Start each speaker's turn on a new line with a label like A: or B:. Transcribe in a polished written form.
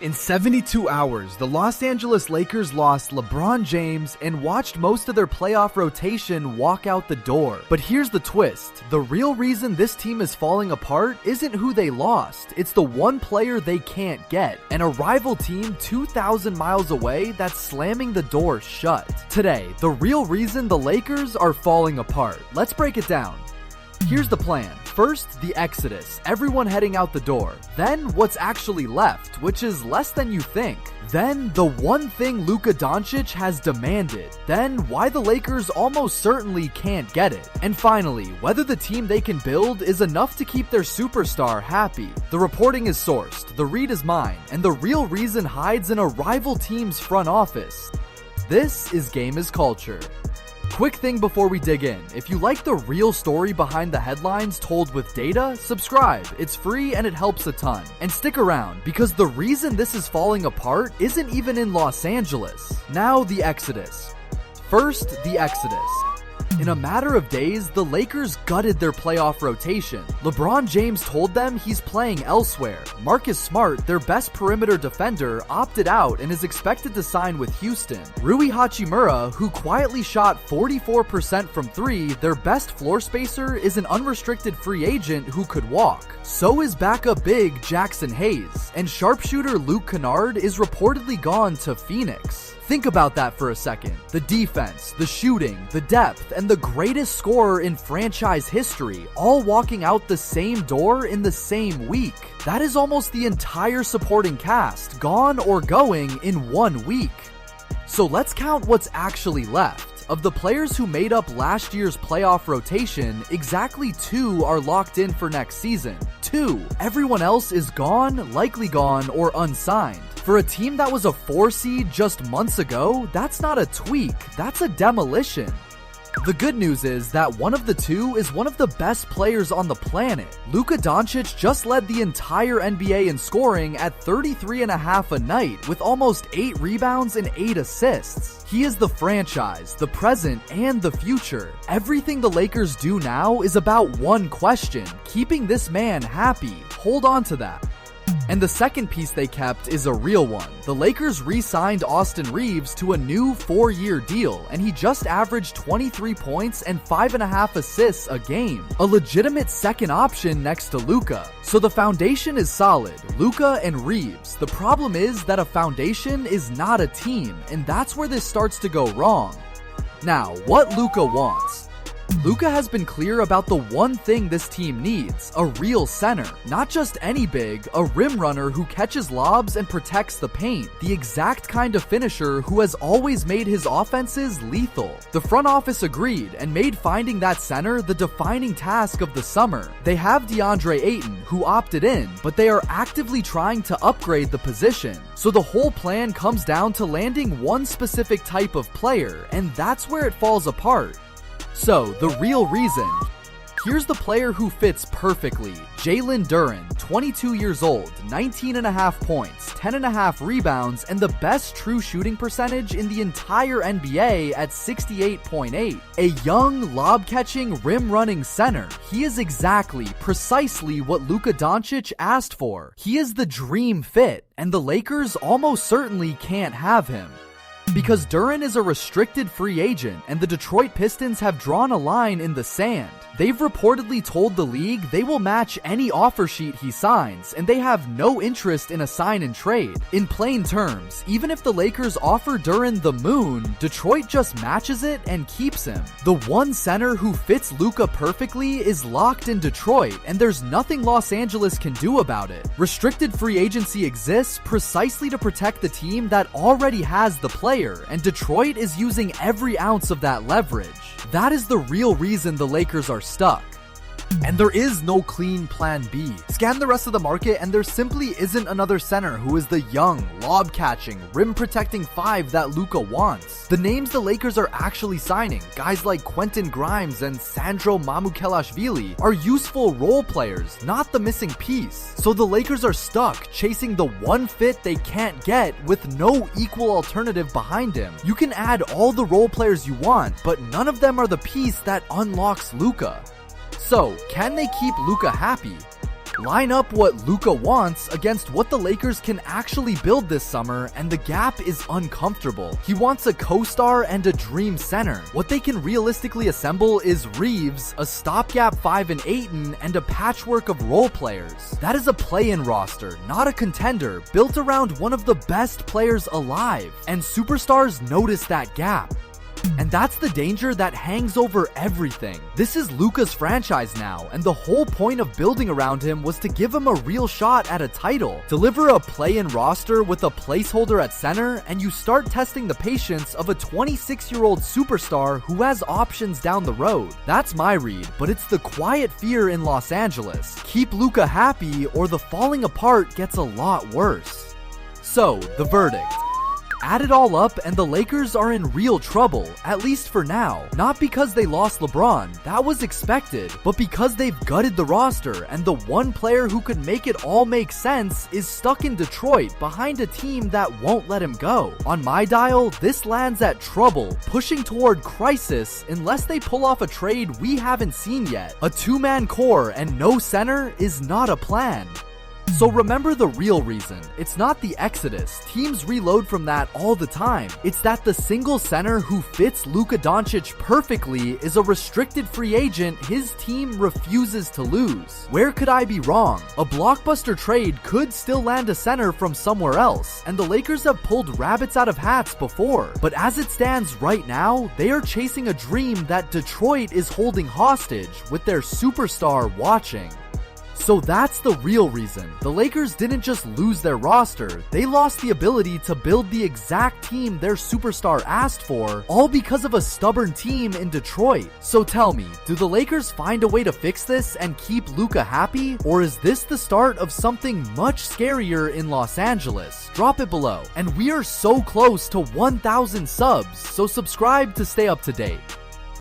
A: In 72 hours, the Los Angeles Lakers lost LeBron James and watched most of their playoff rotation walk out the door. But here's the twist. The real reason this team is falling apart isn't who they lost. It's the one player they can't get, and a rival team 2,000 miles away that's slamming the door shut. Today, the real reason the Lakers are falling apart. Let's break it down. Here's the plan. First, the exodus, everyone heading out the door. Then, what's actually left, which is less than you think. Then, the one thing Luka Doncic has demanded. Then, why the Lakers almost certainly can't get it. And finally, whether the team they can build is enough to keep their superstar happy. The reporting is sourced, the read is mine, and the real reason hides in a rival team's front office. This is Game is Culture. Quick thing before we dig in, if you like the real story behind the headlines told with data, subscribe. It's free and it helps a ton. And stick around, because the reason this is falling apart isn't even in Los Angeles. Now the exodus. First, the exodus. In a matter of days, the Lakers gutted their playoff rotation. LeBron James told them he's playing elsewhere. Marcus Smart, their best perimeter defender, opted out and is expected to sign with Houston. Rui Hachimura, who quietly shot 44% from 3, their best floor spacer, is an unrestricted free agent who could walk. So is backup big Jackson Hayes, and sharpshooter Luke Kennard is reportedly gone to Phoenix. Think about that for a second. The defense, the shooting, the depth, and the greatest scorer in franchise history all walking out the same door in the same week. That is almost the entire supporting cast gone or going in 1 week. So let's count what's actually left. Of the players who made up last year's playoff rotation, exactly 2 are locked in for next season. 2. Everyone else is gone, likely gone, or unsigned. For a team that was a 4 seed just months ago, that's not a tweak, that's a demolition. The good news is that one of the 2 is one of the best players on the planet. Luka Doncic just led the entire NBA in scoring at 33.5 a night with almost 8 rebounds and 8 assists. He is the franchise, the present, and the future. Everything the Lakers do now is about one question: keeping this man happy. Hold on to that. And the second piece they kept is a real one. The Lakers re-signed Austin Reeves to a new 4-year deal, and he just averaged 23 points and 5.5 assists a game. A legitimate second option next to Luka. So the foundation is solid, Luka and Reeves. The problem is that a foundation is not a team, and that's where this starts to go wrong. Now, what Luka wants. Luka has been clear about the one thing this team needs: a real center. Not just any big, a rim runner who catches lobs and protects the paint. The exact kind of finisher who has always made his offenses lethal. The front office agreed and made finding that center the defining task of the summer. They have DeAndre Ayton, who opted in, but they are actively trying to upgrade the position. So the whole plan comes down to landing one specific type of player, and that's where it falls apart. So, the real reason. Here's the player who fits perfectly. Jalen Duren, 22 years old, 19.5 points, 10.5 rebounds, and the best true shooting percentage in the entire NBA at 68.8. A young, lob-catching, rim-running center. He is precisely what Luka Doncic asked for. He is the dream fit, and the Lakers almost certainly can't have him. Because Duren is a restricted free agent, and the Detroit Pistons have drawn a line in the sand. They've reportedly told the league they will match any offer sheet he signs, and they have no interest in a sign and trade. In plain terms, even if the Lakers offer Duren the moon, Detroit just matches it and keeps him. The one center who fits Luka perfectly is locked in Detroit, and there's nothing Los Angeles can do about it. Restricted free agency exists precisely to protect the team that already has the player, and Detroit is using every ounce of that leverage. That is the real reason the Lakers are stuck. And there is no clean plan B. Scan the rest of the market and there simply isn't another center who is the young, lob-catching, rim-protecting 5 that Luka wants. The names the Lakers are actually signing, guys like Quentin Grimes and Sandro Mamukelashvili, are useful role players, not the missing piece. So the Lakers are stuck chasing the one fit they can't get with no equal alternative behind him. You can add all the role players you want, but none of them are the piece that unlocks Luka. So, can they keep Luka happy? Line up what Luka wants against what the Lakers can actually build this summer, and the gap is uncomfortable. He wants a co-star and a dream center. What they can realistically assemble is Reeves, a stopgap 5 and Ayton, and a patchwork of role players. That is a play-in roster, not a contender, built around one of the best players alive. And superstars notice that gap. And that's the danger that hangs over everything. This is Luka's franchise now, and the whole point of building around him was to give him a real shot at a title. Deliver a play-in roster with a placeholder at center, and you start testing the patience of a 26-year-old superstar who has options down the road. That's my read, but it's the quiet fear in Los Angeles. Keep Luka happy, or the falling apart gets a lot worse. So, the verdict. Add it all up and the Lakers are in real trouble, at least for now. Not because they lost LeBron, that was expected, but because they've gutted the roster and the one player who could make it all make sense is stuck in Detroit behind a team that won't let him go. On my dial, this lands at trouble, pushing toward crisis unless they pull off a trade we haven't seen yet. A two-man core and no center is not a plan. So remember the real reason. It's not the exodus. Teams reload from that all the time. It's that the single center who fits Luka Doncic perfectly is a restricted free agent his team refuses to lose. Where could I be wrong? A blockbuster trade could still land a center from somewhere else, and the Lakers have pulled rabbits out of hats before. But as it stands right now, they are chasing a dream that Detroit is holding hostage with their superstar watching. So that's the real reason. The Lakers didn't just lose their roster, they lost the ability to build the exact team their superstar asked for, all because of a stubborn team in Detroit. So tell me, do the Lakers find a way to fix this and keep Luka happy? Or is this the start of something much scarier in Los Angeles? Drop it below. And we are so close to 1,000 subs, so subscribe to stay up to date.